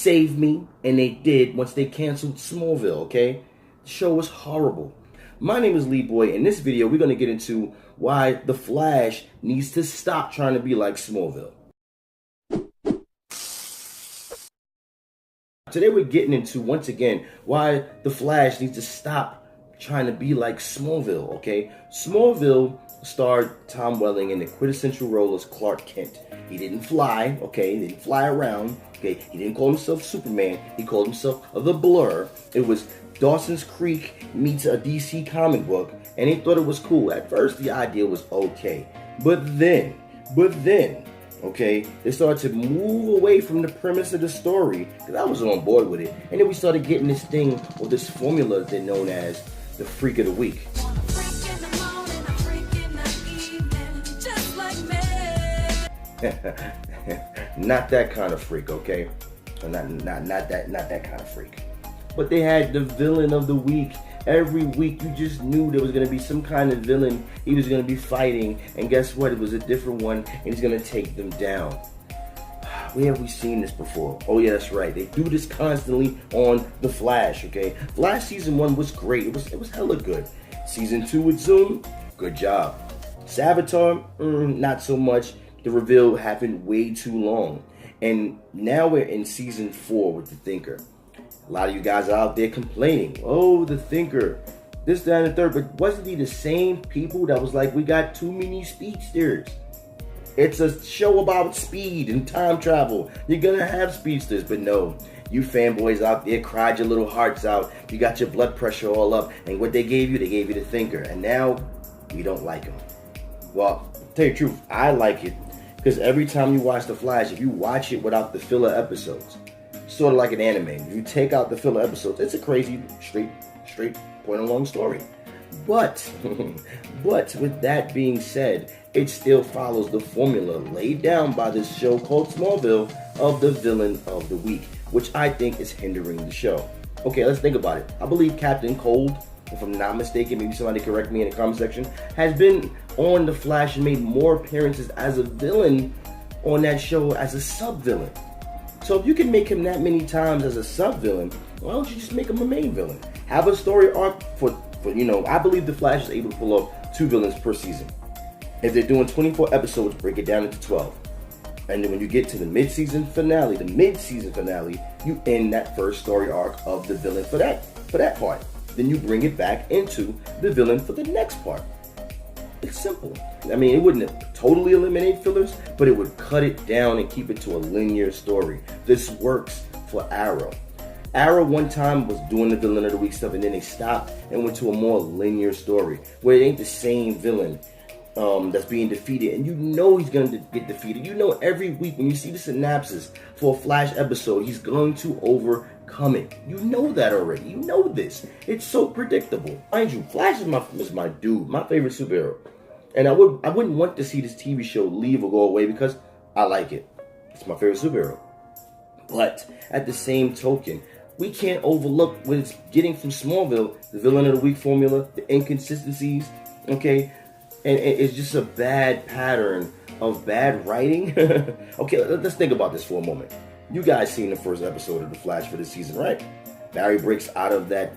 save me, and they did once they canceled Smallville, okay? The show was horrible. My name is Leeboy. In this video, we're going to get into why The Flash needs to stop trying to be like Smallville. Today we're getting into, once again, why The Flash needs to stop trying to be like Smallville, okay? Smallville starred Tom Welling in the quintessential role as Clark Kent. He didn't fly, okay? He didn't fly around, okay? He didn't call himself Superman. He called himself The Blur. It was Dawson's Creek meets a DC comic book, and he thought it was cool. At first, the idea was okay. But then, okay, they started to move away from the premise of the story, because I was on board with it. And then we started getting this thing, or this formula they're known as the Freak of the Week. Not that kind of freak, okay? Not that kind of freak. But they had the villain of the week. Every week you just knew there was going to be some kind of villain he was going to be fighting, and guess what? It was a different one, and he's going to take them down. Where have we seen this before? Oh yeah, that's right. They do this constantly on The Flash, okay? Flash season 1 was great. It was hella good. Season 2 with Zoom, good job. Savitar, not so much. The reveal happened way too long. And now we're in season 4 with the Thinker. A lot of you guys are out there complaining, oh, the Thinker, this, that, and the third. But wasn't he the same people that was like, we got too many speedsters? It's a show about speed and time travel. You're gonna have speedsters. But no, you fanboys out there cried your little hearts out. You got your blood pressure all up. And what they gave you the Thinker. And now, we don't like him. Well, to tell you the truth, I like it. Because every time you watch The Flash, if you watch it without the filler episodes, sort of like an anime. If you take out the filler episodes, it's a crazy, straight, point-along story. But with that being said, it still follows the formula laid down by this show called Smallville of the villain of the week, which I think is hindering the show. Okay, let's think about it. I believe Captain Cold, if I'm not mistaken, maybe somebody correct me in the comment section, has been on The Flash and made more appearances as a villain on that show as a sub-villain. So if you can make him that many times as a sub-villain, why don't you just make him a main villain? Have a story arc for I believe The Flash is able to pull off 2 villains per season. If they're doing 24 episodes, break it down into 12. And then when you get to the mid-season finale, you end that first story arc of the villain for that part. Then you bring it back into the villain for the next part. It's simple. I mean, it wouldn't totally eliminate fillers, but it would cut it down and keep it to a linear story. This works for Arrow. Arrow one time was doing the villain of the week stuff, and then they stopped and went to a more linear story where it ain't the same villain that's being defeated, and you know he's going to get defeated. You know every week when you see the synopsis for a Flash episode, he's going to overcome it. You know that already. You know this. It's so predictable. Mind you, Flash is my dude, my favorite superhero. And I wouldn't want to see this TV show leave or go away because I like it. It's my favorite superhero. But at the same token, we can't overlook what it's getting from Smallville, the villain of the week formula, the inconsistencies, okay? And it's just a bad pattern of bad writing. Okay, let's think about this for a moment. You guys seen the first episode of The Flash for this season, right? Barry breaks out of that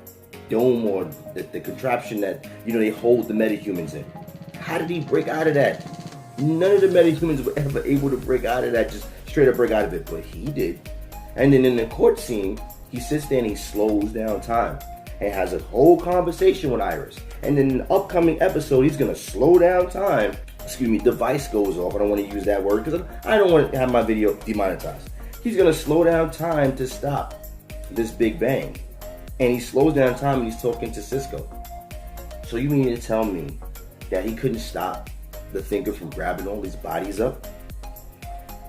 dome or the contraption that, they hold the metahumans in. How did he break out of that? None of the metahumans were ever able to break out of that, just straight up break out of it, but he did. And then in the court scene, he sits there and he slows down time and has a whole conversation with Iris. And in the upcoming episode, he's going to slow down time. Device goes off. I don't want to use that word because I don't want to have my video demonetized. He's going to slow down time to stop this Big Bang. And he slows down time and he's talking to Cisco. So you mean to tell me that he couldn't stop the Thinker from grabbing all these bodies up?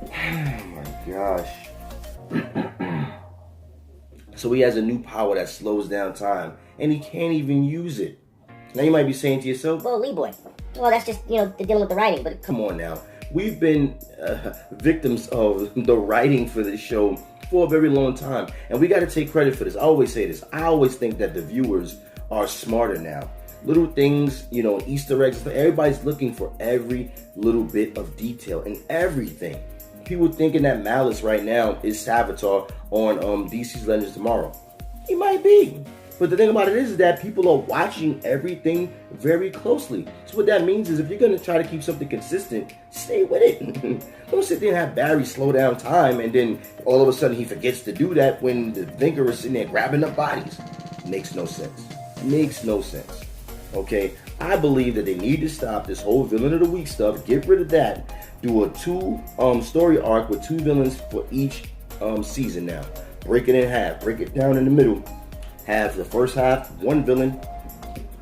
Oh my gosh. So he has a new power that slows down time, and he can't even use it. Now you might be saying to yourself, well, Leeboy, well, that's just, dealing with the writing, but come on now. We've been victims of the writing for this show for a very long time, and we got to take credit for this. I always say this. I always think that the viewers are smarter now. Little things, Easter eggs, everybody's looking for every little bit of detail in everything. people thinking that Malice right now is Savitar on DC's Legends Tomorrow. He might be. But the thing about it is that people are watching everything very closely. So what that means is if you're going to try to keep something consistent, stay with it. Don't sit there and have Barry slow down time and then all of a sudden he forgets to do that when the Thinker is sitting there grabbing up bodies. Makes no sense. Makes no sense. Okay? I believe that they need to stop this whole Villain of the Week stuff. Get rid of that. Do a 2 story arc with 2 villains for each season now. Break it in half. Break it down in the middle. Have the first half one villain,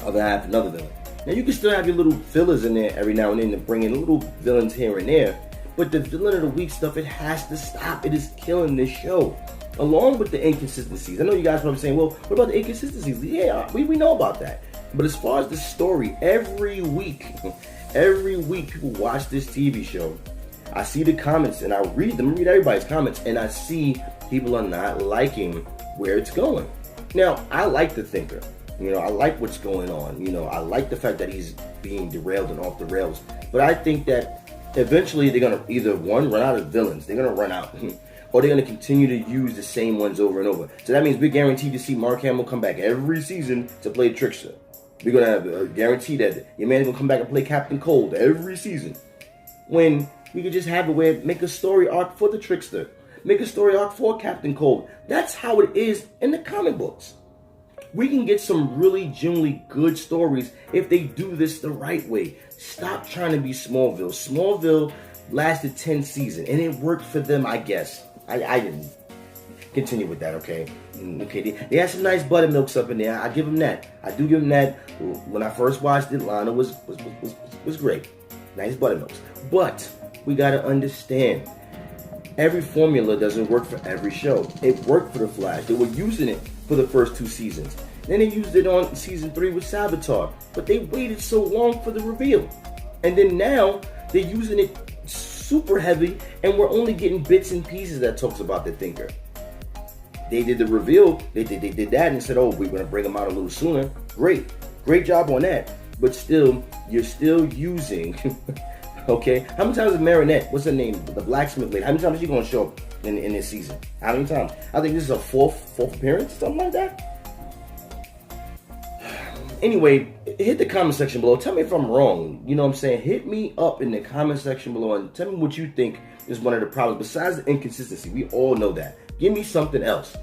other half another villain. Now you can still have your little fillers in there every now and then to bring in little villains here and there, but the Villain of the Week stuff, it has to stop. It is killing this show. Along with the inconsistencies. I know you guys probably saying, well, what about the inconsistencies? Yeah, we know about that. But as far as the story, every week people watch this TV show. I see the comments and I read everybody's comments, and I see people are not liking where it's going. Now, I like the Thinker. I like what's going on. I like the fact that he's being derailed and off the rails. But I think that eventually they're going to either, one, run out of villains. They're going to run out. Or they're going to continue to use the same ones over and over. So that means we're guaranteed to see Mark Hamill come back every season to play Trickster. We're going to have a guarantee that your man's going to come back and play Captain Cold every season. When we could just have a way to make a story arc for the Trickster. Make a story arc for Captain Cold. That's how it is in the comic books. We can get some really genuinely good stories if they do this the right way. Stop trying to be Smallville. Smallville lasted 10 seasons, and it worked for them, I guess. I didn't continue with that, okay? Okay, they had some nice buttermilks up in there. I give them that. I do give them that. When I first watched it, Lana was great. Nice buttermilks. But we got to understand, every formula doesn't work for every show. It worked for The Flash. They were using it for the first 2 seasons. Then they used it on season 3 with Savitar. But they waited so long for the reveal. And then now they're using it super heavy, and we're only getting bits and pieces that talks about the Thinker. They did the reveal. They did that and said, oh, we're going to bring them out a little sooner. Great job on that. But still, you're still using... Okay, how many times is Marinette, what's her name, the blacksmith lady, how many times is she going to show up in this season? How many times? I think this is a fourth appearance, something like that. Anyway, hit the comment section below. Tell me if I'm wrong. You know what I'm saying? Hit me up in the comment section below and tell me what you think is one of the problems. Besides the inconsistency, we all know that. Give me something else.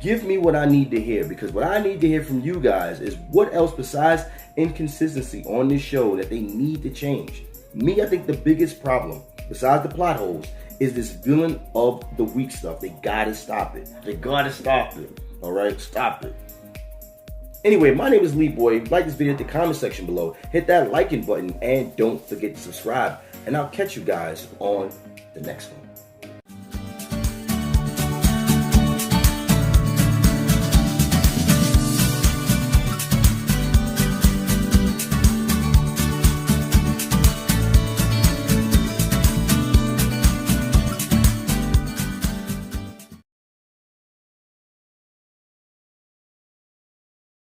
Give me what I need to hear, because what I need to hear from you guys is what else besides inconsistency on this show that they need to change. Me, I think the biggest problem, besides the plot holes, is this Villain of the Week stuff. They gotta stop it. They gotta stop it. Alright? Stop it. Anyway, my name is Leeboy. Like this video at the comment section below. Hit that liking button and don't forget to subscribe. And I'll catch you guys on the next one.